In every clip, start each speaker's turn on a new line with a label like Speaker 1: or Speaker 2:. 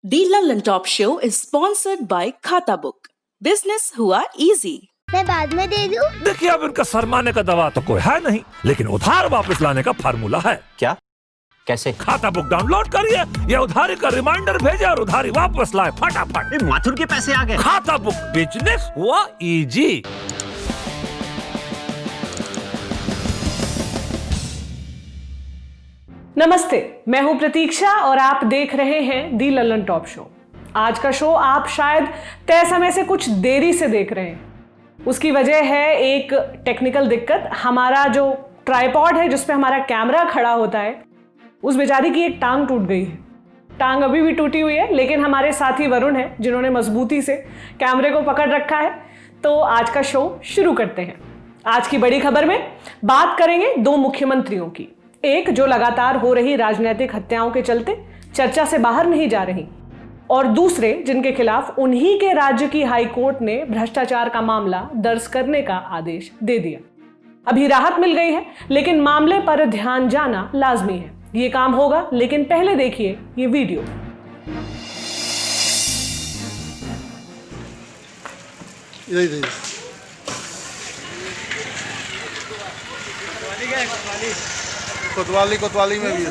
Speaker 1: The London Top Show is sponsored by खाता book. Business हुआ easy.
Speaker 2: मैं बाद में दे दूं?
Speaker 3: देखिए, अब इनका शर्माने का दवा तो कोई है नहीं, लेकिन उधार वापस लाने का फार्मूला है।
Speaker 4: क्या? कैसे?
Speaker 3: खाता बुक डाउनलोड करिए, ये उधारी का रिमाइंडर भेजे और उधारी वापस लाए फटाफट।
Speaker 4: माथुर के पैसे आ गए।
Speaker 3: खाता बुक, बिजनेस हुआ इजी।
Speaker 5: नमस्ते, मैं हूं प्रतीक्षा और आप देख रहे हैं दी ललन टॉप शो। आज का शो आप शायद तय समय से कुछ देरी से देख रहे हैं। उसकी वजह है एक टेक्निकल दिक्कत। हमारा जो ट्राइपॉड है जिस पे हमारा कैमरा खड़ा होता है, उस बेचारी की एक टांग टूट गई है। टांग अभी भी टूटी हुई है, लेकिन हमारे साथी वरुण हैं जिन्होंने मजबूती से कैमरे को पकड़ रखा है। तो आज का शो शुरू करते हैं। आज की बड़ी खबर में बात करेंगे दो मुख्यमंत्रियों की। एक जो लगातार हो रही राजनीतिक हत्याओं के चलते चर्चा से बाहर नहीं जा रही, और दूसरे जिनके खिलाफ उन्हीं के राज्य की हाई कोर्ट ने भ्रष्टाचार का मामला दर्ज करने का आदेश दे दिया। अभी राहत मिल गई है, लेकिन मामले पर ध्यान जाना लाजमी है। ये काम होगा, लेकिन पहले देखिए ये वीडियो।
Speaker 6: कोतवाली में भी है।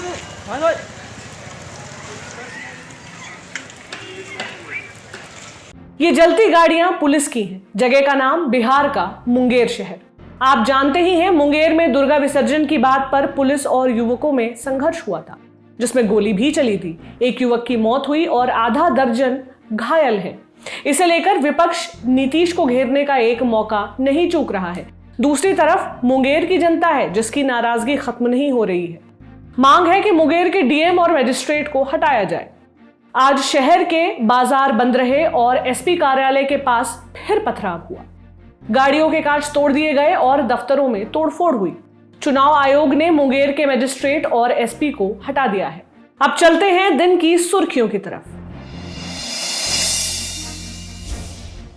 Speaker 5: ये जलती गाड़ियां पुलिस की हैं। जगह का नाम बिहार का मुंगेर शहर। आप जानते ही हैं, मुंगेर में दुर्गा विसर्जन की बात पर पुलिस और युवकों में संघर्ष हुआ था, जिसमें गोली भी चली थी। एक युवक की मौत हुई और आधा दर्जन घायल है। इसे लेकर विपक्ष नीतीश को घेरने का एक मौका नहीं चूक रहा है। दूसरी तरफ मुंगेर की जनता है जिसकी नाराजगी खत्म नहीं हो रही है। मांग है कि मुंगेर के डीएम और मजिस्ट्रेट को हटाया जाए। आज शहर के बाजार बंद रहे और एसपी कार्यालय के पास फिर पथराव हुआ। गाड़ियों के कांच तोड़ दिए गए और दफ्तरों में तोड़फोड़ हुई। चुनाव आयोग ने मुंगेर के मजिस्ट्रेट और एसपी को हटा दिया है। अब चलते हैं दिन की सुर्खियों की तरफ।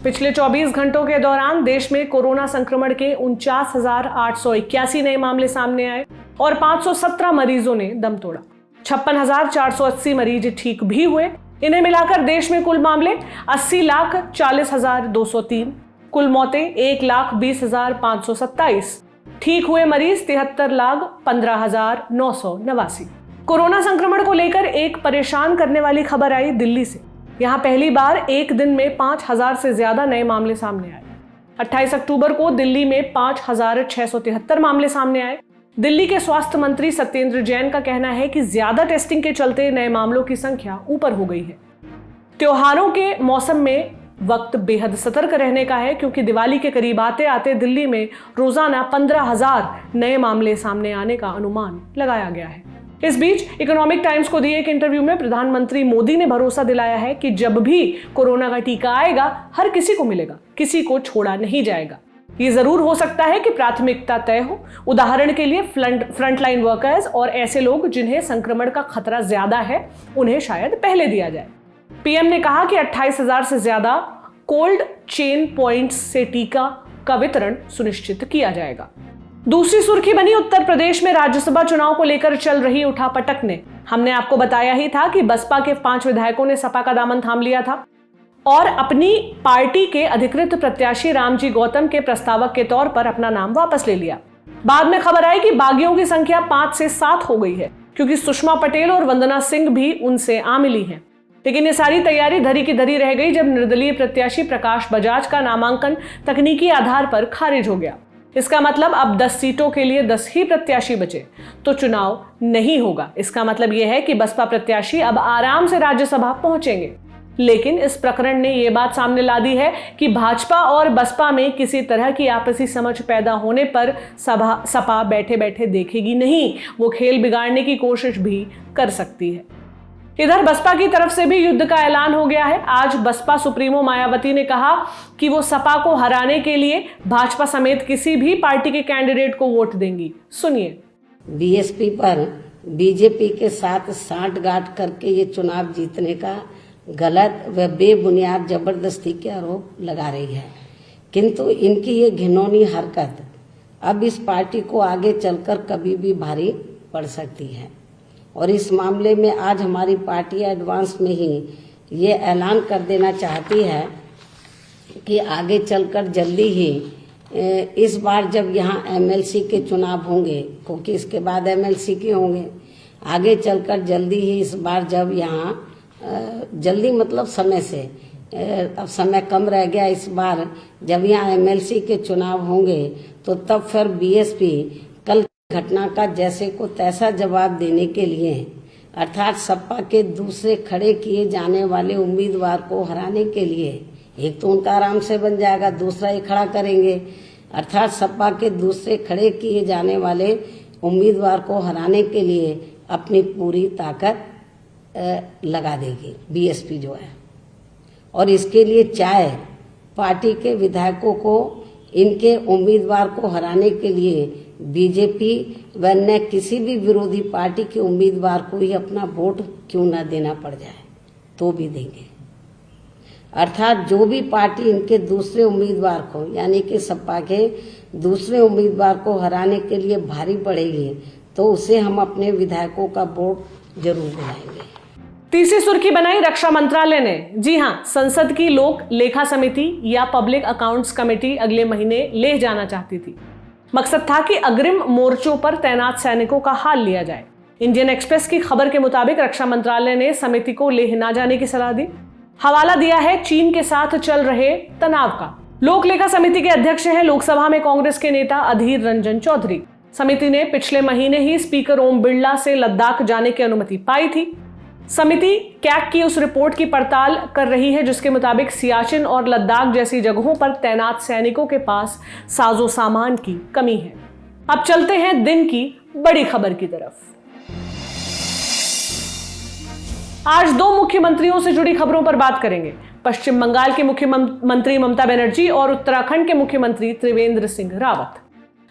Speaker 5: पिछले 24 घंटों के दौरान देश में कोरोना संक्रमण के 49,881 नए मामले सामने आए और 517 मरीजों ने दम तोड़ा। 56,480 मरीज ठीक भी हुए। इन्हें मिलाकर देश में कुल मामले 80,40,203, कुल मौतें 1,20,527, ठीक हुए मरीज 73,15,989। कोरोना संक्रमण को लेकर एक परेशान करने वाली खबर आई दिल्ली से। यहां पहली बार एक दिन में 5,000 से ज्यादा नए मामले सामने आए। 28 अक्टूबर को दिल्ली में 5,673 मामले सामने आए। दिल्ली के स्वास्थ्य मंत्री सत्येंद्र जैन का कहना है कि ज्यादा टेस्टिंग के चलते नए मामलों की संख्या ऊपर हो गई है। त्योहारों के मौसम में वक्त बेहद सतर्क रहने का है, क्योंकि दिवाली के करीब आते आते दिल्ली में रोजाना 15,000 नए मामले सामने आने का अनुमान लगाया गया है। इस बीच इकोनॉमिक टाइम्स को दिए एक इंटरव्यू में प्रधानमंत्री मोदी ने भरोसा दिलाया है कि जब भी कोरोना का टीका आएगा, हर किसी को मिलेगा, किसी को छोड़ा नहीं जाएगा। ये जरूर हो सकता है कि प्राथमिकता तय हो। उदाहरण के लिए फ्रंटलाइन वर्कर्स और ऐसे लोग जिन्हें संक्रमण का खतरा ज्यादा है, उन्हें शायद पहले दिया जाए। पीएम ने कहा कि 28,000 से ज्यादा कोल्ड चेन पॉइंट्स से टीका का वितरण सुनिश्चित किया जाएगा। दूसरी सुर्खी बनी उत्तर प्रदेश में राज्यसभा चुनाव को लेकर चल रही उठापटक ने। हमने आपको बताया ही था कि बसपा के 5 विधायकों ने सपा का दामन थाम लिया था और अपनी पार्टी के अधिकृत प्रत्याशी रामजी गौतम के प्रस्तावक के तौर पर अपना नाम वापस ले लिया। बाद में खबर आई कि बागियों की संख्या 5 से 7 हो गई है, क्योंकि सुषमा पटेल और वंदना सिंह भी उनसे आ मिली हैं। लेकिन ये सारी तैयारी धरी की धरी रह गई जब निर्दलीय प्रत्याशी प्रकाश बजाज का नामांकन तकनीकी आधार पर खारिज हो गया। इसका मतलब अब 10 सीटों के लिए 10 ही प्रत्याशी बचे, तो चुनाव नहीं होगा। इसका मतलब यह है कि बसपा प्रत्याशी अब आराम से राज्यसभा पहुंचेंगे। लेकिन इस प्रकरण ने यह बात सामने ला दी है कि भाजपा और बसपा में किसी तरह की आपसी समझ पैदा होने पर सपा बैठे बैठे देखेगी नहीं, वो खेल बिगाड़ने की कोशिश भी कर सकती है। इधर बसपा की तरफ से भी युद्ध का ऐलान हो गया है। आज बसपा सुप्रीमो मायावती ने कहा कि वो सपा को हराने के लिए भाजपा समेत किसी भी पार्टी के कैंडिडेट को वोट देंगी। सुनिए।
Speaker 7: बीएसपी पर बीजेपी के साथ साठगांठ करके ये चुनाव जीतने का गलत व बेबुनियाद जबरदस्ती के आरोप लगा रही है, किंतु इनकी ये घिनौनी हरकत अब इस पार्टी को आगे चलकर कभी भी भारी पड़ सकती है। और इस मामले में आज हमारी पार्टी एडवांस में ही ये ऐलान कर देना चाहती है कि आगे चलकर जल्दी ही इस बार जब यहाँ एमएलसी के चुनाव होंगे, क्योंकि इसके बाद एमएलसी के होंगे, आगे चलकर जल्दी ही इस बार जब यहाँ जल्दी मतलब समय से, अब समय कम रह गया, इस बार जब यहाँ एमएलसी के चुनाव होंगे तो तब फिर बीएसपी कल घटना का जैसे को तैसा जवाब देने के लिए, अर्थात सपा के दूसरे खड़े किए जाने वाले उम्मीदवार को हराने के लिए, एक तो उनका आराम से बन जाएगा, दूसरा ये खड़ा करेंगे, अर्थात सपा के दूसरे खड़े किए जाने वाले उम्मीदवार को हराने के लिए अपनी पूरी ताकत लगा देगी बीएसपी जो है। और इसके लिए चाहे पार्टी के विधायकों को इनके उम्मीदवार को हराने के लिए बीजेपी व अन्य किसी भी विरोधी पार्टी के उम्मीदवार को ही अपना वोट क्यों न देना पड़ जाए तो भी देंगे। अर्थात जो भी पार्टी इनके दूसरे उम्मीदवार को, यानी कि सपा के दूसरे उम्मीदवार को हराने के लिए भारी पड़ेगी तो उसे हम अपने विधायकों का वोट जरूर दिलाएंगे।
Speaker 5: तीसरी सुर्खी बनाई रक्षा मंत्रालय ने। जी हां, संसद की लोक लेखा समिति या पब्लिक अकाउंट्स कमेटी अगले महीने लेह जाना चाहती थी। मकसद था कि अग्रिम मोर्चों पर तैनात सैनिकों का हाल लिया जाए। इंडियन एक्सप्रेस की खबर के मुताबिक रक्षा मंत्रालय ने समिति को लेह न जाने की सलाह दी। हवाला दिया है चीन के साथ चल रहे तनाव का। लोक लेखा समिति के अध्यक्ष हैं लोकसभा में कांग्रेस के नेता अधीर रंजन चौधरी। समिति ने पिछले महीने ही स्पीकर ओम बिरला से लद्दाख जाने की अनुमति पाई थी। समिति कैग की उस रिपोर्ट की पड़ताल कर रही है जिसके मुताबिक सियाचिन और लद्दाख जैसी जगहों पर तैनात सैनिकों के पास साजो सामान की कमी है। अब चलते हैं दिन की बड़ी खबर की तरफ। आज दो मुख्यमंत्रियों से जुड़ी खबरों पर बात करेंगे। पश्चिम बंगाल के मुख्यमंत्री ममता बनर्जी और उत्तराखंड के मुख्यमंत्री त्रिवेंद्र सिंह रावत।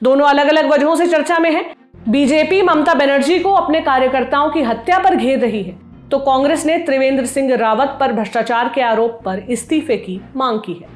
Speaker 5: दोनों अलग अलग वजहों से चर्चा में हैं। बीजेपी ममता बनर्जी को अपने कार्यकर्ताओं की हत्या पर घेर रही है तो कांग्रेस ने त्रिवेंद्र सिंह रावत पर भ्रष्टाचार के आरोप पर इस्तीफे की मांग की है।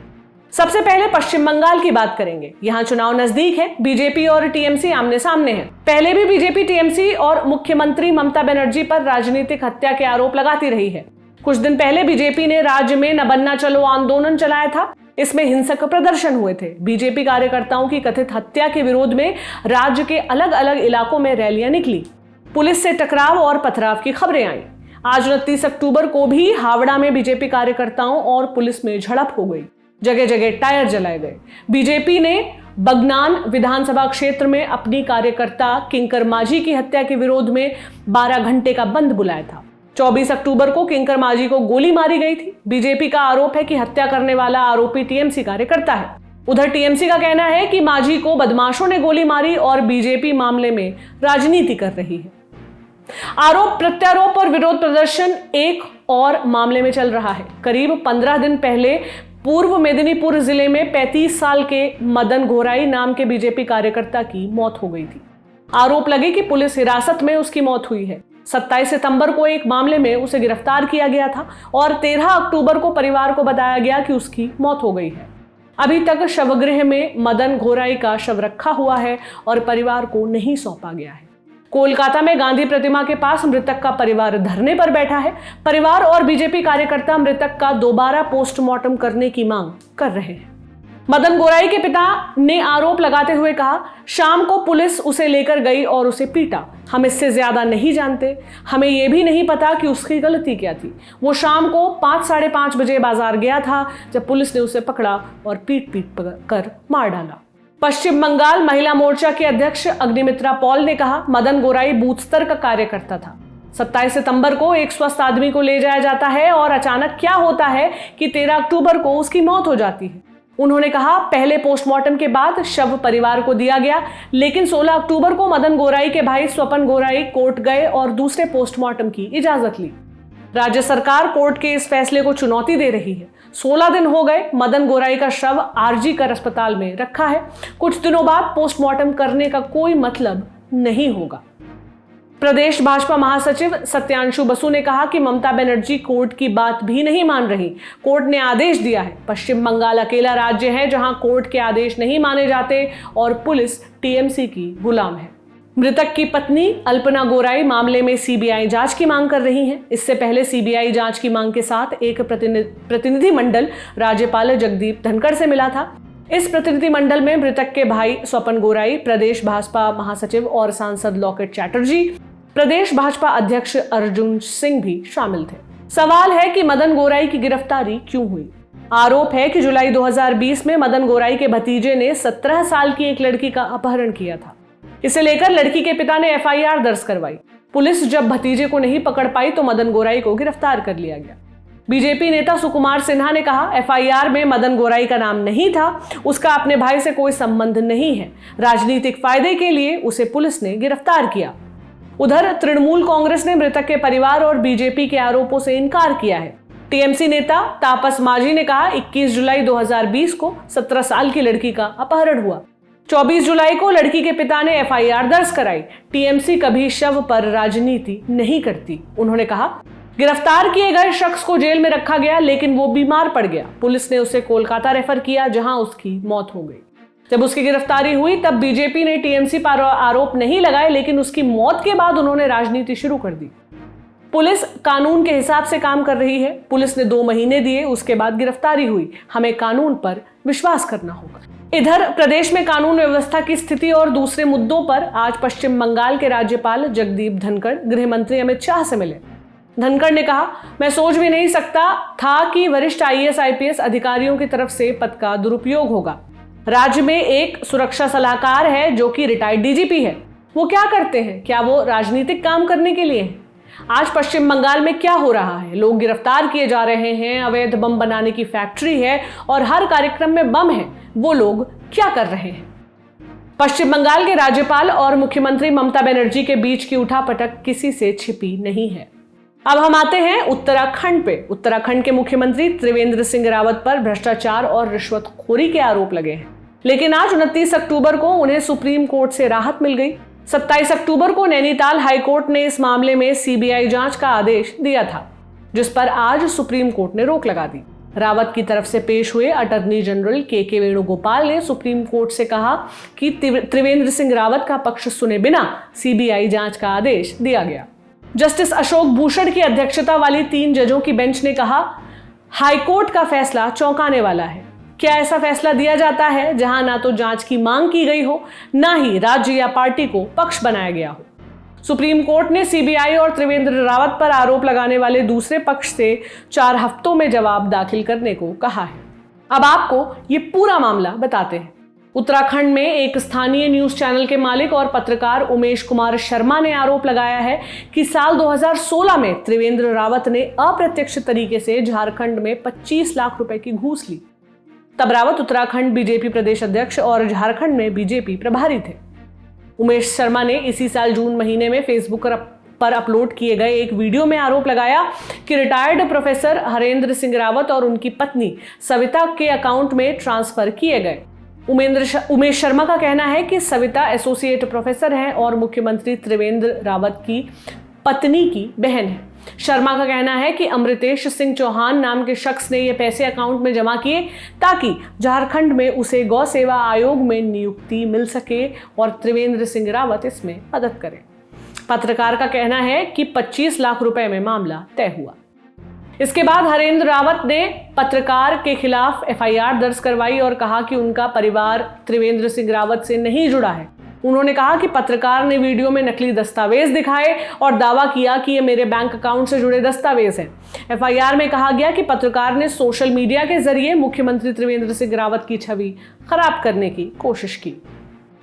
Speaker 5: सबसे पहले पश्चिम बंगाल की बात करेंगे। यहां चुनाव नजदीक है, बीजेपी और टीएमसी आमने सामने हैं। पहले भी बीजेपी टीएमसी और मुख्यमंत्री ममता बनर्जी पर राजनीतिक हत्या के आरोप लगाती रही है। कुछ दिन पहले बीजेपी ने राज्य में न बनना चलो आंदोलन चलाया था। इसमें हिंसक प्रदर्शन हुए थे। बीजेपी कार्यकर्ताओं की कथित हत्या के विरोध में राज्य के अलग अलग इलाकों में रैलियां निकली। पुलिस से टकराव और पथराव की खबरें आई। आज 29 अक्टूबर को भी हावड़ा में बीजेपी कार्यकर्ताओं और पुलिस में झड़प हो गई। जगह जगह टायर जलाए गए। बीजेपी ने बगनान विधानसभा क्षेत्र में अपनी कार्यकर्ता किंकर माझी की हत्या के विरोध में 12 घंटे का बंद बुलाया था। 24 अक्टूबर को किंकर माझी को गोली मारी गई थी। बीजेपी का आरोप है कि हत्या करने वाला आरोपी टीएमसी कार्यकर्ता है। उधर टीएमसी का कहना है कि माझी को बदमाशों ने गोली मारी और बीजेपी मामले में राजनीति कर रही है। आरोप प्रत्यारोप और विरोध प्रदर्शन एक और मामले में चल रहा है। करीब 15 दिन पहले पूर्व मेदिनीपुर जिले में 35 साल के मदन घोराई नाम के बीजेपी कार्यकर्ता की मौत हो गई थी। आरोप लगे कि पुलिस हिरासत में उसकी मौत हुई है। 27 सितंबर को एक मामले में उसे गिरफ्तार किया गया था और 13 अक्टूबर को परिवार को बताया गया कि उसकी मौत हो गई है। अभी तक शवगृह में मदन घोराई का शव रखा हुआ है और परिवार को नहीं सौंपा गया है। कोलकाता में गांधी प्रतिमा के पास मृतक का परिवार धरने पर बैठा है। परिवार और बीजेपी कार्यकर्ता मृतक का दोबारा पोस्टमार्टम करने की मांग कर रहे हैं। मदन घोराई के पिता ने आरोप लगाते हुए कहा, शाम को पुलिस उसे लेकर गई और उसे पीटा। हम इससे ज्यादा नहीं जानते। हमें यह भी नहीं पता कि उसकी गलती क्या थी। वो शाम को 5 साढ़े 5 बजे बाजार गया था जब पुलिस ने उसे पकड़ा और पीट कर मार डाला। पश्चिम बंगाल महिला मोर्चा के अध्यक्ष अग्निमित्रा पॉल ने कहा, मदन घोराई बूथ स्तर का कार्यकर्ता था। 27 सितंबर को एक स्वस्थ आदमी को ले जाया जाता है और अचानक क्या होता है कि 13 अक्टूबर को उसकी मौत हो जाती है। उन्होंने कहा, पहले पोस्टमार्टम के बाद शव परिवार को दिया गया, लेकिन 16 अक्टूबर को मदन घोराई के भाई स्वपन घोराई कोर्ट गए और दूसरे पोस्टमार्टम की इजाजत ली। राज्य सरकार कोर्ट के इस फैसले को चुनौती दे रही है। 16 दिन हो गए, मदन घोराई का शव आरजी कर अस्पताल में रखा है। कुछ दिनों बाद पोस्टमार्टम करने का कोई मतलब नहीं होगा। प्रदेश भाजपा महासचिव सत्यांशु बसु ने कहा कि ममता बनर्जी कोर्ट की बात भी नहीं मान रही। कोर्ट ने आदेश दिया है। पश्चिम बंगाल अकेला राज्य है जहां कोर्ट के आदेश नहीं माने जाते और पुलिस टीएमसी की गुलाम है। मृतक की पत्नी अल्पना गोराई मामले में सीबीआई जांच की मांग कर रही हैं। इससे पहले सीबीआई जांच की मांग के साथ एक प्रतिनिधिमंडल राज्यपाल जगदीप धनखड़ से मिला था। इस प्रतिनिधिमंडल में मृतक के भाई स्वपन गोराई, प्रदेश भाजपा महासचिव और सांसद लॉकेट चैटर्जी, प्रदेश भाजपा अध्यक्ष अर्जुन सिंह भी शामिल थे। सवाल है कि मदन गोराई की गिरफ्तारी क्यों हुई। आरोप है कि जुलाई 2020 में मदन गोराई के भतीजे ने 17 साल की एक लड़की का अपहरण किया था। इसे लेकर लड़की के पिता ने एफआईआर दर्ज करवाई। पुलिस जब भतीजे को नहीं पकड़ पाई तो मदन गोराई को गिरफ्तार कर लिया गया। बीजेपी नेता सुकुमार सिन्हा ने कहा, एफआईआर में मदन गोराई का नाम नहीं था, उसका अपने भाई से कोई संबंध नहीं है, राजनीतिक फायदे के लिए उसे पुलिस ने गिरफ्तार किया। उधर तृणमूल कांग्रेस ने मृतक के परिवार और बीजेपी के आरोपों से इनकार किया है। टीएमसी नेता तापस मांझी ने कहा, 21 जुलाई 2020 को 17 साल की लड़की का अपहरण हुआ। 24 जुलाई को लड़की के पिता ने एफआईआर दर्ज कराई। टीएमसी कभी शव पर राजनीति नहीं करती। उन्होंने कहा, गिरफ्तार किए गए शख्स को जेल में रखा गया, लेकिन वो बीमार पड़ गया। पुलिस ने उसे कोलकाता रेफर किया, जहां उसकी मौत हो गई। जब उसकी गिरफ्तारी हुई तब बीजेपी ने टीएमसी पर आरोप नहीं लगाए, लेकिन उसकी मौत के बाद उन्होंने राजनीति शुरू कर दी। पुलिस कानून के हिसाब से काम कर रही है। पुलिस ने 2 महीने दिए, उसके बाद गिरफ्तारी हुई। हमें कानून पर विश्वास करना होगा। इधर प्रदेश में कानून व्यवस्था की स्थिति और दूसरे मुद्दों पर आज पश्चिम बंगाल के राज्यपाल जगदीप धनखड़ गृह मंत्री अमित शाह से मिले। धनखड़ ने कहा, मैं सोच भी नहीं सकता था कि वरिष्ठ आईएएस आईपीएस अधिकारियों की तरफ से पद का दुरुपयोग होगा। राज्य में एक सुरक्षा सलाहकार है जो कि रिटायर्ड डीजीपी है। वो क्या करते हैं? क्या वो राजनीतिक काम करने के लिए हैं? आज पश्चिम बंगाल में क्या हो रहा है? लोग गिरफ्तार किए जा रहे हैं, अवैध बम बनाने की फैक्ट्री है और हर कार्यक्रम में बम है। वो लोग क्या कर रहे हैं? पश्चिम बंगाल के राज्यपाल और मुख्यमंत्री ममता बनर्जी के बीच की उठापटक किसी से छिपी नहीं है। अब हम आते हैं उत्तराखंड पे। उत्तराखंड के मुख्यमंत्री त्रिवेंद्र सिंह रावत पर भ्रष्टाचार और रिश्वतखोरी के आरोप लगे हैं, लेकिन आज 29 अक्टूबर को उन्हें सुप्रीम कोर्ट से राहत मिल गई। 27 अक्टूबर को नैनीताल हाईकोर्ट ने इस मामले में सीबीआई जांच का आदेश दिया था, जिस पर आज सुप्रीम कोर्ट ने रोक लगा दी। रावत की तरफ से पेश हुए अटॉर्नी जनरल के वेणुगोपाल ने सुप्रीम कोर्ट से कहा कि त्रिवेंद्र सिंह रावत का पक्ष सुने बिना सीबीआई जांच का आदेश दिया गया। जस्टिस अशोक भूषण की अध्यक्षता वाली 3 जजों की बेंच ने कहा, हाईकोर्ट का फैसला चौंकाने वाला है। क्या ऐसा फैसला दिया जाता है जहां ना तो जांच की मांग की गई हो, ना ही राज्य या पार्टी को पक्ष बनाया गया हो। सुप्रीम कोर्ट ने सीबीआई और त्रिवेंद्र रावत पर आरोप लगाने वाले दूसरे पक्ष से 4 हफ्तों में जवाब दाखिल करने को कहा है। अब आपको ये पूरा मामला बताते हैं। उत्तराखंड में एक स्थानीय न्यूज चैनल के मालिक और पत्रकार उमेश कुमार शर्मा ने आरोप लगाया है कि साल 2016 में त्रिवेंद्र रावत ने अप्रत्यक्ष तरीके से झारखंड में 25 लाख रुपए की घूस ली। तब रावत उत्तराखंड बीजेपी प्रदेश अध्यक्ष और झारखंड में बीजेपी प्रभारी थे। उमेश शर्मा ने इसी साल जून महीने में फेसबुक पर अपलोड किए गए एक वीडियो में आरोप लगाया कि रिटायर्ड प्रोफेसर हरेंद्र सिंह रावत और उनकी पत्नी सविता के अकाउंट में ट्रांसफर किए गए। उमेश शर्मा का कहना है कि सविता एसोसिएट प्रोफेसर हैं और मुख्यमंत्री त्रिवेंद्र रावत की पत्नी की बहन है। शर्मा का कहना है कि अमृतेश सिंह चौहान नाम के शख्स ने ये पैसे अकाउंट में जमा किए ताकि झारखंड में उसे गौ सेवा आयोग में नियुक्ति मिल सके और त्रिवेंद्र सिंह रावत इसमें मदद करें। पत्रकार का कहना है कि 25 लाख रुपए में मामला तय हुआ। इसके बाद हरेंद्र रावत ने पत्रकार के खिलाफ एफआईआर दर्ज करवाई और कहा कि उनका परिवार त्रिवेंद्र सिंह रावत से नहीं जुड़ा है। उन्होंने कहा कि पत्रकार ने वीडियो में नकली दस्तावेज दिखाए और दावा किया कि ये मेरे बैंक अकाउंट से जुड़े दस्तावेज हैं। एफआईआर में कहा गया कि पत्रकार ने सोशल मीडिया के जरिए मुख्यमंत्री त्रिवेंद्र सिंह रावत की छवि खराब करने की कोशिश की।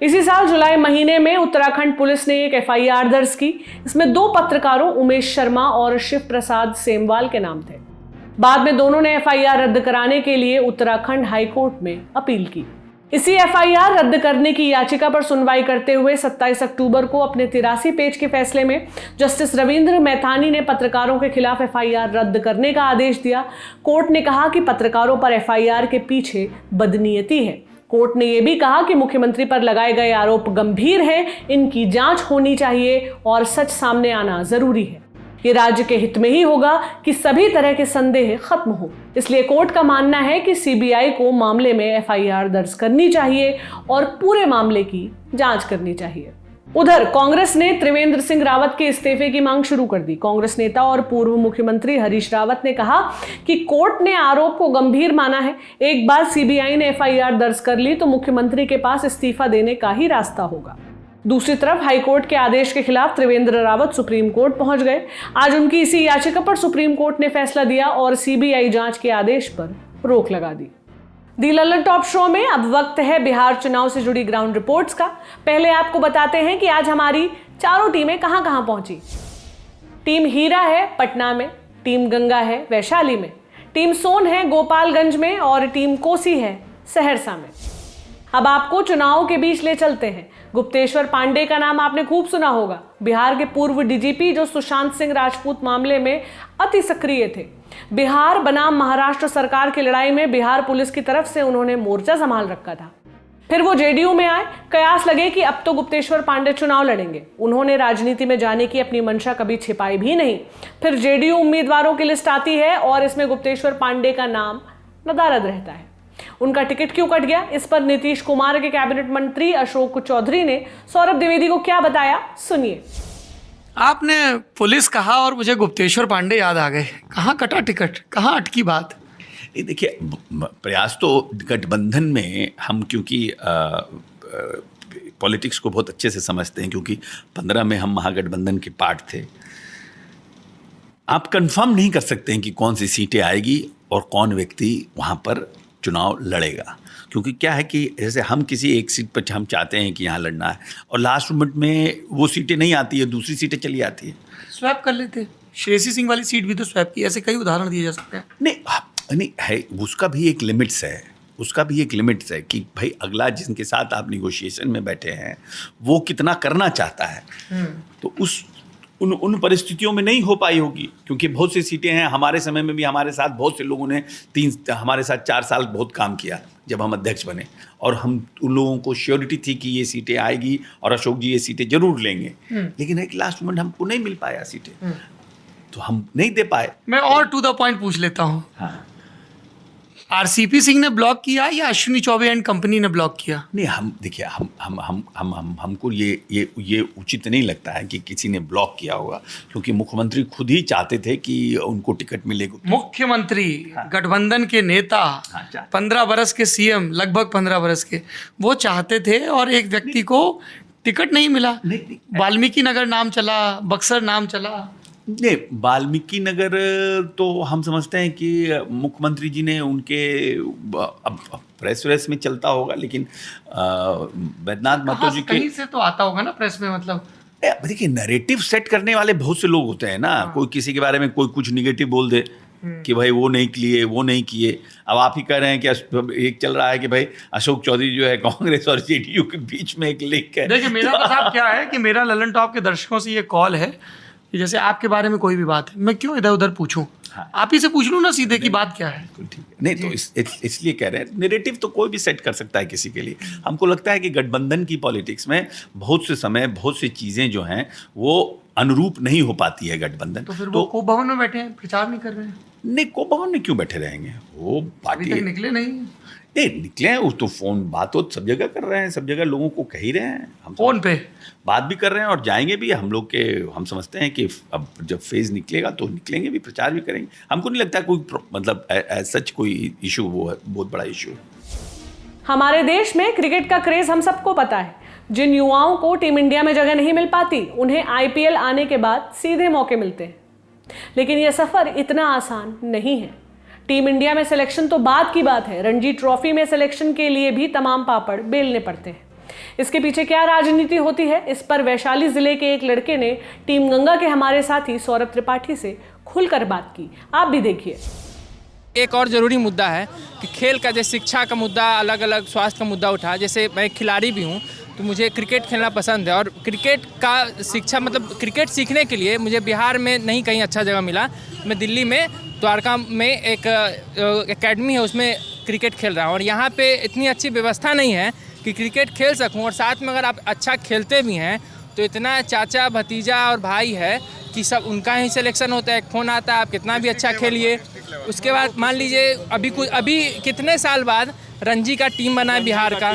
Speaker 5: इसी साल जुलाई महीने में उत्तराखंड पुलिस ने एक एफआईआर दर्ज की। इसमें 2 पत्रकारों उमेश शर्मा और शिव प्रसाद सेमवाल के नाम थे। बाद में दोनों ने एफआईआर रद्द कराने के लिए उत्तराखंड हाईकोर्ट में अपील की। इसी एफआईआर रद्द करने की याचिका पर सुनवाई करते हुए 27 अक्टूबर को अपने 83 पेज के फैसले में जस्टिस रविंद्र मैथानी ने पत्रकारों के खिलाफ एफआईआर रद्द करने का आदेश दिया। कोर्ट ने कहा कि पत्रकारों पर एफआईआर के पीछे बदनीयती है। कोर्ट ने यह भी कहा कि मुख्यमंत्री पर लगाए गए आरोप गंभीर हैं, इनकी जांच होनी चाहिए और सच सामने आना जरूरी है। ये राज्य के हित में ही होगा कि सभी तरह के संदेह खत्म हो। इसलिए कोर्ट का मानना है कि सीबीआई को मामले में एफआईआर दर्ज करनी चाहिए और पूरे मामले की जांच करनी चाहिए। उधर कांग्रेस ने त्रिवेंद्र सिंह रावत के इस्तीफे की मांग शुरू कर दी। कांग्रेस नेता और पूर्व मुख्यमंत्री हरीश रावत ने कहा कि कोर्ट ने आरोप को गंभीर माना है। एक बार सीबीआई ने एफआईआर दर्ज कर ली तो मुख्यमंत्री के पास इस्तीफा देने का ही रास्ता होगा। दूसरी तरफ हाईकोर्ट के आदेश के खिलाफ त्रिवेंद्र रावत सुप्रीम कोर्ट पहुंच गए। आज उनकी इसी याचिका पर सुप्रीम कोर्ट ने फैसला दिया और सीबीआई जांच के आदेश पर रोक लगा दी। दी लल्लन टॉप शो में अब वक्त है बिहार चुनाव से जुड़ी ग्राउंड रिपोर्ट्स का। पहले आपको बताते हैं कि आज हमारी चारों टीमें कहां कहां पहुंची। टीम हीरा है पटना में, टीम गंगा है वैशाली में, टीम सोन है गोपालगंज में और टीम कोसी है सहरसा में। अब आपको चुनाव के बीच ले चलते हैं। गुप्तेश्वर पांडे का नाम आपने खूब सुना होगा। बिहार के पूर्व डीजीपी जो सुशांत सिंह राजपूत मामले में अति सक्रिय थे। बिहार बनाम महाराष्ट्र सरकार की लड़ाई में बिहार पुलिस की तरफ से उन्होंने मोर्चा संभाल रखा था। फिर वो जेडीयू में आए। कयास लगे कि अब तो गुप्तेश्वर पांडे चुनाव लड़ेंगे। उन्होंने राजनीति में जाने की अपनी मंशा कभी छिपाई भी नहीं। फिर जेडीयू उम्मीदवारों की लिस्ट आती है और इसमें गुप्तेश्वर पांडे का नाम नदारद रहता है। उनका टिकट क्यों कट गया, इस पर नीतीश कुमार के कैबिनेट मंत्री अशोक चौधरी ने सौरभ द्विवेदी को क्या बताया, सुनिए।
Speaker 2: आपने पुलिस कहा और मुझे गुप्तेश्वर पांडे याद आ गए। कहाँ कटा टिकट, कहाँ अटकी बात?
Speaker 6: देखिए, प्रयास तो गठबंधन में हम क्योंकि पॉलिटिक्स को बहुत अच्छे से समझते हैं, क्योंकि 15 में हम महागठबंधन के पार्ट थे। आप कंफर्म नहीं कर सकते हैं कि कौन सी सीटें आएगी और कौन व्यक्ति वहाँ पर चुनाव लड़ेगा, क्योंकि क्या है कि जैसे हम किसी एक सीट पर हम चाहते हैं कि यहाँ लड़ना है और लास्ट मोमेंट में वो सीटें नहीं आती है, दूसरी सीटें चली आती है।
Speaker 2: स्वैप कर लेते। श्रेयसी सिंह वाली सीट भी तो स्वैप की। ऐसे कई उदाहरण दिए जा सकते हैं।
Speaker 6: नहीं है, उसका भी एक लिमिट्स है। उसका भी एक लिमिट्स है कि भाई अगला जिनके साथ आप निगोशिएशन में बैठे हैं वो कितना करना चाहता है। तो उन परिस्थितियों में नहीं हो पाई होगी, क्योंकि बहुत सी सीटें हैं। हमारे समय में भी हमारे साथ बहुत से लोगों ने हमारे साथ 4 साल बहुत काम किया जब हम अध्यक्ष बने, और हम उन लोगों को श्योरिटी थी कि ये सीटें आएगी और अशोक जी ये सीटें जरूर लेंगे। लेकिन एक लास्ट मोमेंट हमको नहीं मिल पाया सीटें, तो हम नहीं दे पाए।
Speaker 2: मैं और टू द पॉइंट पूछ लेता हूँ।
Speaker 6: हाँ।
Speaker 2: आरसीपी सिंह ने ब्लॉक किया या अश्विनी चौबे एंड कंपनी ने ब्लॉक किया?
Speaker 6: नहीं, हम देखिए, हमको ये उचित नहीं लगता है कि किसी ने ब्लॉक किया होगा, क्योंकि मुख्यमंत्री खुद ही चाहते थे कि उनको टिकट मिलेगा।
Speaker 2: मुख्यमंत्री, गठबंधन के नेता, 15 बरस के सीएम, लगभग 15 बरस के, वो चाहते थे और एक व्यक्ति को टिकट नहीं मिला। वाल्मीकि नगर नाम चला, बक्सर नाम चला।
Speaker 6: नहीं, वाल्मीकि नगर तो हम समझते हैं कि मुख्यमंत्री जी ने उनके अब प्रेस में चलता होगा, लेकिन वैद्यनाथ महतो जी
Speaker 2: कहीं से तो आता होगा ना प्रेस में। मतलब
Speaker 6: देखिए, नैरेटिव सेट करने वाले बहुत से लोग होते हैं ना। कोई किसी के बारे में कोई कुछ निगेटिव बोल दे कि भाई वो नहीं किए। अब आप ही कह रहे हैं कि एक चल रहा है कि भाई अशोक चौधरी जो है कांग्रेस और जेडीयू के बीच में एक लिंक है।
Speaker 2: देखिए, मेरा मतलब क्या है कि मेरा ललन टॉप के दर्शकों से ये कॉल है कि जैसे आपके बारे में कोई भी बात है, मैं क्यों इधर उधर पूछूं? हाँ। आप ही से पूछ लूं ना सीधे की बात क्या है।
Speaker 6: ठीक है। नहीं तो इसलिए कह रहे हैं, नैरेटिव तो कोई भी सेट कर सकता है किसी के लिए। हमको लगता है कि गठबंधन की पॉलिटिक्स में बहुत से समय बहुत सी चीज़ें जो हैं वो अनुरूप नहीं हो पाती है गठबंधन।
Speaker 2: तो फिर वो कोप भवन में बैठे हैं, प्रचार नहीं कर रहे हैं?
Speaker 6: नहीं, कोप भवन में क्यों बैठे रहेंगे? वो पार्टी
Speaker 2: अभी तक निकले नहीं
Speaker 6: निकले हैं। तो फोन बात हो सब जगह कर रहे हैं, सब जगह लोगों को कह ही रहे हैं। हम
Speaker 2: फोन पे
Speaker 6: बात भी कर रहे हैं और जाएंगे भी। हम समझते हैं कि अब जब फेज निकलेगा तो निकलेंगे भी, प्रचार भी करेंगे। हमको नहीं लगता कोई मतलब सच कोई इशू वो है बहुत बड़ा इशू।
Speaker 5: हमारे देश में क्रिकेट का क्रेज हम सबको पता है। जिन युवाओं को टीम इंडिया में जगह नहीं मिल पाती, उन्हें आईपीएल आने के बाद सीधे मौके मिलते हैं। लेकिन यह सफर इतना आसान नहीं है। टीम इंडिया में सिलेक्शन तो बाद की बात है, रणजी ट्रॉफी में सिलेक्शन के लिए भी तमाम पापड़ बेलने पड़ते हैं। इसके पीछे क्या राजनीति होती है, इस पर वैशाली जिले के एक लड़के ने टीम गंगा के हमारे साथी सौरभ त्रिपाठी से खुलकर बात की। आप भी देखिए।
Speaker 8: एक और ज़रूरी मुद्दा है कि खेल का, जैसे शिक्षा का मुद्दा, अलग अलग स्वास्थ्य का मुद्दा उठा। जैसे मैं खिलाड़ी भी हूँ तो मुझे क्रिकेट खेलना पसंद है, और क्रिकेट का शिक्षा मतलब क्रिकेट सीखने के लिए मुझे बिहार में नहीं कहीं अच्छा जगह मिला। मैं दिल्ली में द्वारका में एक एकेडमी है, उसमें क्रिकेट खेल रहा हूँ, और यहाँ पे इतनी अच्छी व्यवस्था नहीं है कि क्रिकेट खेल सकूँ। और साथ में अगर आप अच्छा खेलते भी हैं तो इतना चाचा भतीजा और भाई है कि सब उनका ही सिलेक्शन होता है। एक फ़ोन आता है, आप कितना भी अच्छा खेलिए, उसके बाद मान लीजिए अभी कितने साल बाद रणजी का टीम बना है बिहार का,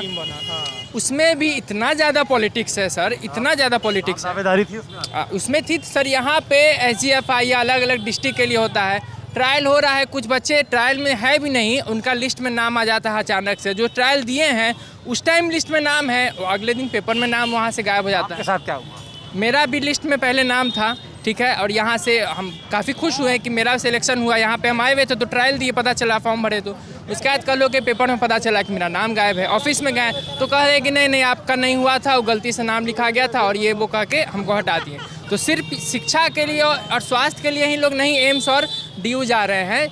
Speaker 8: उसमें भी इतना ज़्यादा पॉलिटिक्स है सर, इतना ज़्यादा पॉलिटिक्स है।
Speaker 3: दावेदारी थी उसमें?
Speaker 8: उसमें थी सर। यहाँ पे SGFI या अलग अलग डिस्ट्रिक्ट के लिए होता है, ट्रायल हो रहा है, कुछ बच्चे ट्रायल में है भी नहीं, उनका लिस्ट में नाम आ जाता है अचानक से। जो ट्रायल दिए हैं उस टाइम लिस्ट में नाम है, अगले दिन पेपर में नाम वहाँ से गायब हो जाता है।
Speaker 3: आपके साथ क्या हुआ?
Speaker 8: मेरा भी लिस्ट में पहले नाम था, ठीक है, और यहाँ से हम काफ़ी खुश हुए कि मेरा सिलेक्शन हुआ। यहाँ पे हम आए हुए थे तो ट्रायल दिए, पता चला, फॉर्म भरे, तो उसके बाद कल के पेपर में पता चला कि मेरा नाम गायब है। ऑफिस में गए तो कह रहे कि नहीं आपका नहीं हुआ था, वो गलती से नाम लिखा गया था और ये वो कह के हमको हटा दिए। तो सिर्फ शिक्षा के लिए और स्वास्थ्य के लिए ही लोग नहीं एम्स और DU जा रहे हैं,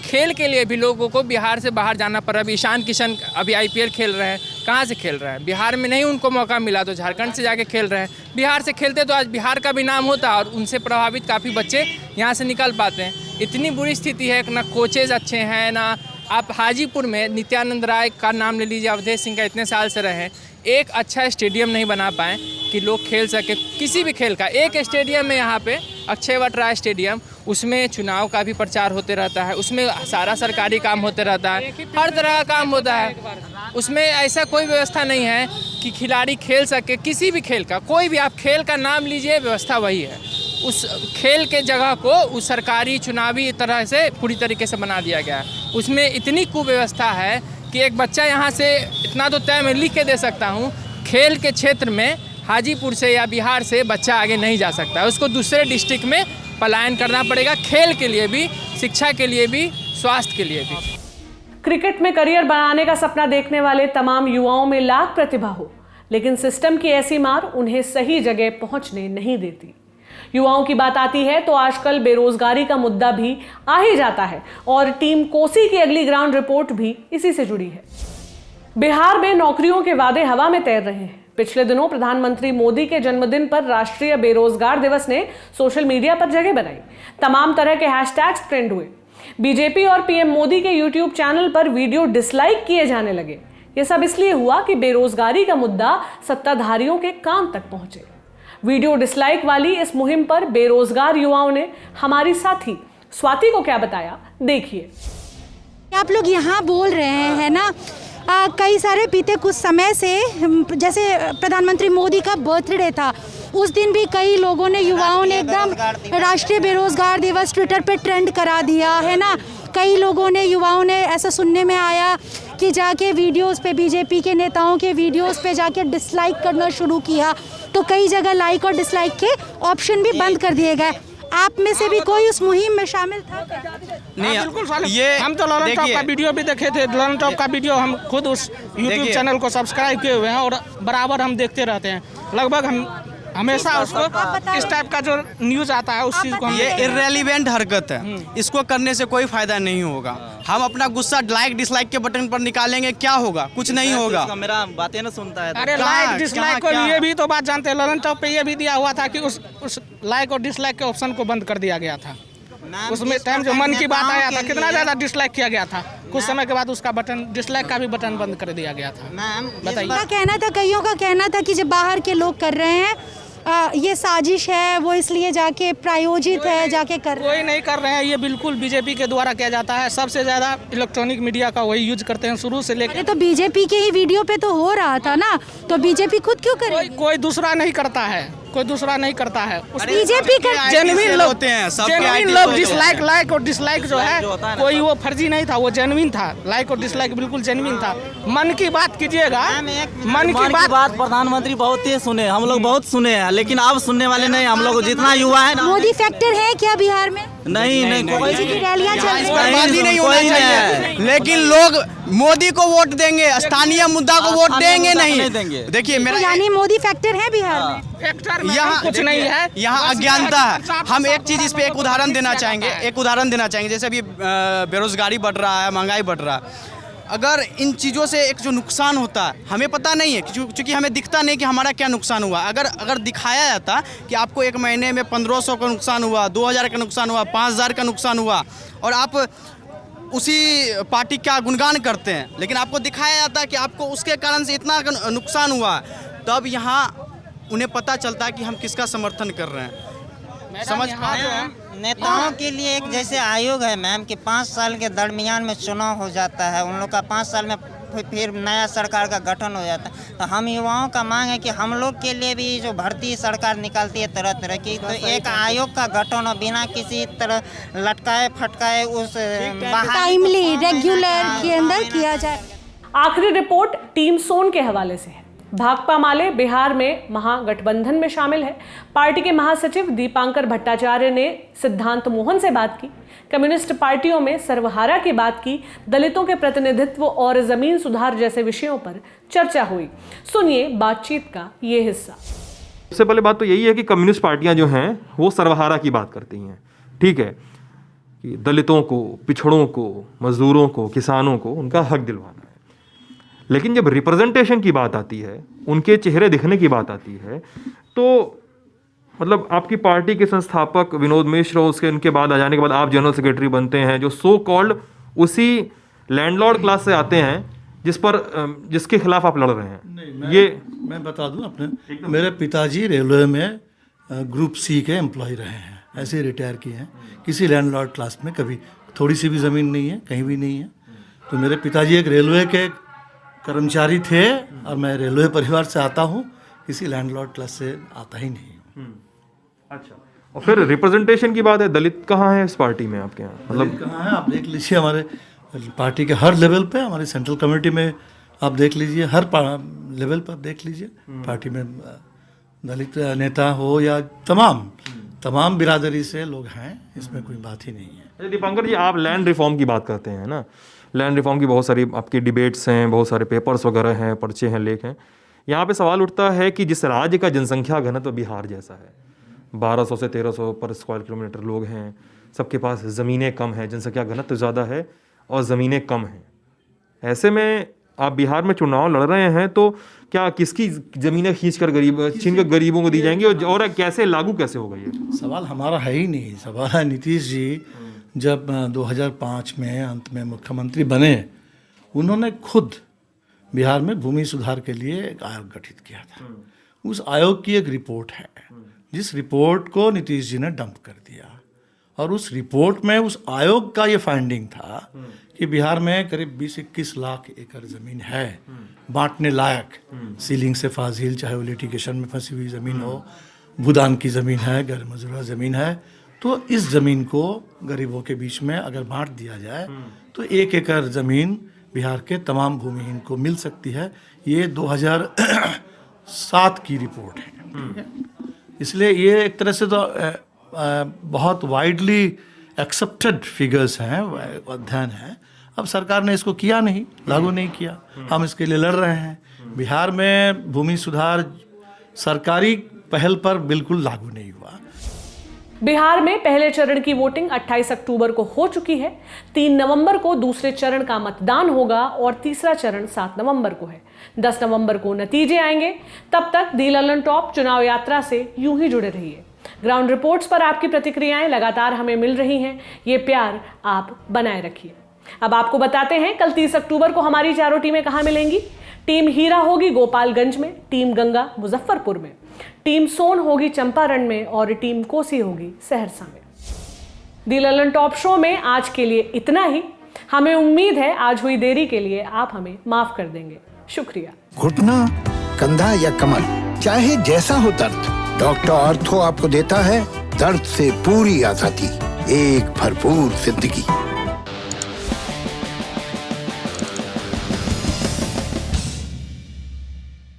Speaker 8: खेल के लिए भी लोगों को बिहार से बाहर जाना पड़ा। अभी ईशान किशन अभी IPL खेल रहे हैं, कहाँ से खेल रहे हैं? बिहार में नहीं उनको मौका मिला तो झारखंड से जाके खेल रहे हैं। बिहार से खेलते तो आज बिहार का भी नाम होता और उनसे प्रभावित काफ़ी बच्चे यहाँ से निकल पाते हैं। इतनी बुरी स्थिति है, ना कोचेज अच्छे हैं, ना आप हाजीपुर में नित्यानंद राय का नाम ले लीजिए, अवधेश सिंह का, इतने साल से रहे, एक अच्छा स्टेडियम नहीं बना पाए कि लोग खेल सके किसी भी खेल का। एक स्टेडियम है यहाँ पे अक्षयवट राय स्टेडियम, उसमें चुनाव का भी प्रचार होते रहता है, उसमें सारा सरकारी काम होते रहता है, हर तरह का काम होता है। उसमें ऐसा कोई व्यवस्था नहीं है कि खिलाड़ी खेल सके किसी भी खेल का। कोई भी आप खेल का नाम लीजिए, व्यवस्था वही है। उस खेल के जगह को उस सरकारी चुनावी तरह से पूरी तरीके से बना दिया गया है। उसमें इतनी कुव्यवस्था है कि एक बच्चा यहाँ से, इतना तो तय मैं लिख के दे सकता हूँ, खेल के क्षेत्र में हाजीपुर से या बिहार से बच्चा आगे नहीं जा सकता है, उसको दूसरे डिस्ट्रिक्ट में पलायन करना पड़ेगा, खेल के लिए भी, शिक्षा के लिए भी, स्वास्थ्य के लिए भी।
Speaker 5: क्रिकेट में करियर बनाने का सपना देखने वाले तमाम युवाओं में लाख प्रतिभा हो, लेकिन सिस्टम की ऐसी मार उन्हें सही जगह पहुंचने नहीं देती। युवाओं की बात आती है तो आजकल बेरोजगारी का मुद्दा भी आ ही जाता है और टीम कोसी की अगली ग्राउंड रिपोर्ट भी इसी से जुड़ी है। बिहार में नौकरियों के वादे हवा में तैर रहे हैं। पिछले दिनों प्रधानमंत्री मोदी के जन्मदिन पर राष्ट्रीय बेरोजगार दिवस ने सोशल मीडिया पर जगह बनाई। तमाम तरह के हैशटैग्स ट्रेंड हुए। बीजेपी और PM मोदी के YouTube चैनल पर वीडियो डिसलाइक किए जाने लगे। ये सब इसलिए हुआ कि बेरोजगारी का मुद्दा सत्ताधारियों के कान तक पहुंचे। वीडियो डिसलाइक वाली इस मुहिम पर बेरोजगार युवाओं ने हमारी साथी स्वाति को क्या बताया, देखिए।
Speaker 9: आप लोग यहाँ बोल रहे हैं ना, कई सारे बीते कुछ समय से, जैसे प्रधानमंत्री मोदी का बर्थडे था, उस दिन भी कई लोगों ने, युवाओं ने एकदम राष्ट्रीय बेरोजगार दिवस ट्विटर पे ट्रेंड करा दिया है ना। कई लोगों ने, युवाओं ने, ऐसा सुनने में आया कि जाके वीडियोस पे, बीजेपी के नेताओं के वीडियोस पे जाके डिसलाइक करना शुरू किया। तो कई जगह लाइक और डिसलाइक के ऑप्शन भी बंद कर दिए गए। आप में से भी कोई उस मुहिम में शामिल था?
Speaker 10: नहीं, बिल्कुल। ये हम तो ललन टॉप का वीडियो भी देखे थे। ललन टॉप का वीडियो हम खुद उस YouTube चैनल को सब्सक्राइब किए हुए हैं और बराबर हम देखते रहते हैं। लगभग हम हमेशा उसको, इस टाइप का जो न्यूज आता है उस चीज को,
Speaker 11: ये इर्रेलेवेंट हरकत है, इसको करने से कोई फायदा नहीं होगा। हम अपना गुस्सा लाइक डिसलाइक के बटन पर निकालेंगे, क्या होगा? कुछ नहीं होगा।
Speaker 10: मेरा बातें ना सुनता है। अरे लाइक डिसलाइक को ये भी तो बात जानते हैं, ललन टॉप पे ये भी दिया हुआ था कि उस लाइक और डिसलाइक के ऑप्शन को बंद कर दिया गया था। उसमें टाइम जो मन की बात आया था, कितना ज्यादा डिसलाइक किया गया था। कुछ समय के बाद उसका बटन, डिसलाइक का भी बटन बंद कर दिया गया था। बताइए।
Speaker 9: कहना था, कईयों का कहना था कि जब बाहर के लोग कर रहे हैं, ये साजिश है, वो इसलिए जाके प्रायोजित है, जाके कर रहे हैं।
Speaker 10: कोई नहीं कर रहे हैं, ये बिल्कुल बीजेपी के द्वारा किया जाता है। सबसे ज्यादा इलेक्ट्रॉनिक मीडिया का वही यूज करते हैं शुरू से लेकर।
Speaker 9: तो बीजेपी के ही वीडियो पे तो हो रहा था ना, तो बीजेपी खुद क्यों करे?
Speaker 10: कोई दूसरा नहीं करता है, कोई दूसरा नहीं करता है।
Speaker 9: बीजेपी के
Speaker 10: जेन्युइन लोग होते हैं, जेन्युइन लोग डिसलाइक, लाइक और डिसलाइक जो है, कोई वो फर्जी नहीं था, वो जेन्युइन था। लाइक और डिसलाइक बिल्कुल जेन्युइन था। मन की बात कीजिएगा, मन की बात
Speaker 11: प्रधानमंत्री बहुत ही सुने, हम लोग बहुत सुने हैं, लेकिन अब सुनने वाले नहीं। हम लोग जितना युवा है ना,
Speaker 9: मोदी फैक्टर है क्या बिहार में?
Speaker 11: नहीं,
Speaker 9: मोदी की रैलियां चल रही
Speaker 11: बर्बादी नहीं होना चाहिए, लेकिन लोग मोदी को वोट देंगे, स्थानीय मुद्दा को वोट देंगे नहीं देंगे। देखिए मेरा,
Speaker 9: यानी मोदी फैक्टर है बिहार में?
Speaker 10: यहाँ कुछ नहीं है,
Speaker 11: यहाँ अज्ञानता है। हम एक चीज इस पे एक उदाहरण देना चाहेंगे, जैसे अभी बेरोजगारी बढ़ रहा है, महंगाई बढ़ रहा है। अगर इन चीज़ों से एक जो नुकसान होता है, हमें पता नहीं है, क्योंकि हमें दिखता नहीं कि हमारा क्या नुकसान हुआ। अगर दिखाया जाता कि आपको एक महीने में 1500 का नुकसान हुआ, 2000 का नुकसान हुआ, 5000 का नुकसान हुआ, और आप उसी पार्टी का गुणगान करते हैं, लेकिन आपको दिखाया जाता है कि आपको उसके कारण से इतना नुकसान हुआ, तब यहाँ उन्हें पता चलता है कि हम किसका समर्थन कर रहे हैं। समझ
Speaker 12: नेताओं के लिए एक जैसे आयोग है मैम कि 5 साल के दरमियान में चुनाव हो जाता है, उन लोग का 5 साल में फिर नया सरकार का गठन हो जाता है। तो हम युवाओं का मांग है कि हम लोग के लिए भी जो भर्ती सरकार निकालती है तरह तरह की, तो एक आयोग का गठन हो बिना किसी तरह लटकाए फटकाए उस
Speaker 9: टाइमली रेगुलर के अंदर किया जाए।
Speaker 5: आखिरी रिपोर्ट टीम सोन के हवाले से है। भाकपा माले बिहार में महागठबंधन में शामिल है। पार्टी के महासचिव दीपांकर भट्टाचार्य ने सिद्धांत मोहन से बात की, कम्युनिस्ट पार्टियों में सर्वहारा की बात की, दलितों के प्रतिनिधित्व और जमीन सुधार जैसे विषयों पर चर्चा हुई। सुनिए बातचीत का ये हिस्सा।
Speaker 13: सबसे पहले बात तो यही है कि कम्युनिस्ट पार्टियां जो हैं वो सर्वहारा की बात करती हैं, ठीक है, कि दलितों को, पिछड़ों को, मजदूरों को, किसानों को उनका हक दिलवाना है। लेकिन जब रिप्रेजेंटेशन की बात आती है, उनके चेहरे दिखने की बात आती है, तो मतलब आपकी पार्टी के संस्थापक विनोद मिश्र और उसके उनके बाद आ जाने के बाद आप जनरल सेक्रेटरी बनते हैं, जो सो कॉल्ड उसी लैंडलॉर्ड क्लास से आते हैं जिसके खिलाफ आप लड़ रहे हैं।
Speaker 14: मैं बता दूं अपने, मेरे पिताजी रेलवे में ग्रुप सी के एम्प्लॉय रहे हैं, ऐसे रिटायर किए हैं। किसी लैंडलॉर्ड क्लास में कभी थोड़ी सी भी ज़मीन नहीं है, कहीं भी नहीं है। तो मेरे पिताजी एक रेलवे के कर्मचारी थे और मैं रेलवे परिवार से आता हूँ, किसी लैंडलॉर्ड क्लास से आता ही नहीं हूँ।
Speaker 13: अच्छा, और फिर रिप्रेजेंटेशन की बात है, दलित कहाँ है इस पार्टी में आपके यहाँ?
Speaker 14: मतलब कहाँ है आप देख लीजिए, हमारे पार्टी के हर लेवल पे, हमारी सेंट्रल कमेटी में आप देख लीजिए, हर लेवल पर आप देख लीजिए, पार्टी में दलित नेता हो या तमाम बिरादरी से लोग हैं, इसमें कोई बात ही नहीं है।
Speaker 13: दीपांकर जी, आप लैंड रिफॉर्म की बात करते हैं ना, लैंड रिफॉर्म की बहुत सारी आपकी डिबेट्स हैं, बहुत सारे पेपर्स वगैरह हैं, पर्चे हैं, लेख हैं। यहाँ पे सवाल उठता है कि जिस राज्य का जनसंख्या घनत्व बिहार जैसा है, 1200 से 1300 पर स्क्वायर किलोमीटर लोग हैं, सबके पास ज़मीनें कम हैं, जनसंख्या घनत्व ज़्यादा है और ज़मीनें कम हैं, ऐसे में आप बिहार में चुनाव लड़ रहे हैं, तो क्या किसकी ज़मीनें छीन कर गरीबों को दी जाएंगी और कैसे लागू कैसे होगा? ये
Speaker 14: सवाल हमारा है ही नहीं, सवाल है नीतीश जी जब 2005 में अंत में मुख्यमंत्री बने, उन्होंने खुद बिहार में भूमि सुधार के लिए एक आयोग गठित किया था। उस आयोग की एक रिपोर्ट है, जिस रिपोर्ट को नीतीश जी ने डंप कर दिया, और उस रिपोर्ट में उस आयोग का ये फाइंडिंग था कि बिहार में करीब 20-21 लाख एकड़ ज़मीन है बांटने लायक, सीलिंग से फाजिल, चाहे वो लिटिगेशन में फंसी हुई ज़मीन हो, भूदान की ज़मीन है, गैर मजरूआ ज़मीन है, तो इस ज़मीन को गरीबों के बीच में अगर बांट दिया जाए तो 1 एकड़ ज़मीन बिहार के तमाम भूमिहीन को मिल सकती है। ये 2007 की रिपोर्ट है, ठीक है? इसलिए ये एक तरह से तो बहुत वाइडली एक्सेप्टेड फिगर्स हैं, अध्ययन है। अब सरकार ने इसको किया नहीं, लागू नहीं किया, हम इसके लिए लड़ रहे हैं। बिहार में भूमि सुधार सरकारी पहल पर बिल्कुल लागू नहीं हुआ।
Speaker 5: बिहार में पहले चरण की वोटिंग 28 अक्टूबर को हो चुकी है। 3 नवंबर को दूसरे चरण का मतदान होगा और तीसरा चरण 7 नवंबर को है। 10 नवंबर को नतीजे आएंगे। तब तक दी ललन टॉप चुनाव यात्रा से यूं ही जुड़े रहिए। ग्राउंड रिपोर्ट्स पर आपकी प्रतिक्रियाएं लगातार हमें मिल रही हैं, ये प्यार आप बनाए रखिए। अब आपको बताते हैं कल 30 अक्टूबर को हमारी चारों टीमें कहां मिलेंगी। टीम हीरा होगी गोपालगंज में, टीम गंगा मुजफ्फरपुर में, टीम सोन होगी चंपारण में और टीम कोसी होगी सहरसा में। दी ललन टॉप शो में आज के लिए इतना ही। हमें उम्मीद है आज हुई देरी के लिए आप हमें माफ कर देंगे। शुक्रिया।
Speaker 15: घुटना, कंधा या कमर, चाहे जैसा हो दर्द, डॉक्टर ऑर्थो आपको देता है दर्द से पूरी आजादी, एक भरपूर जिंदगी।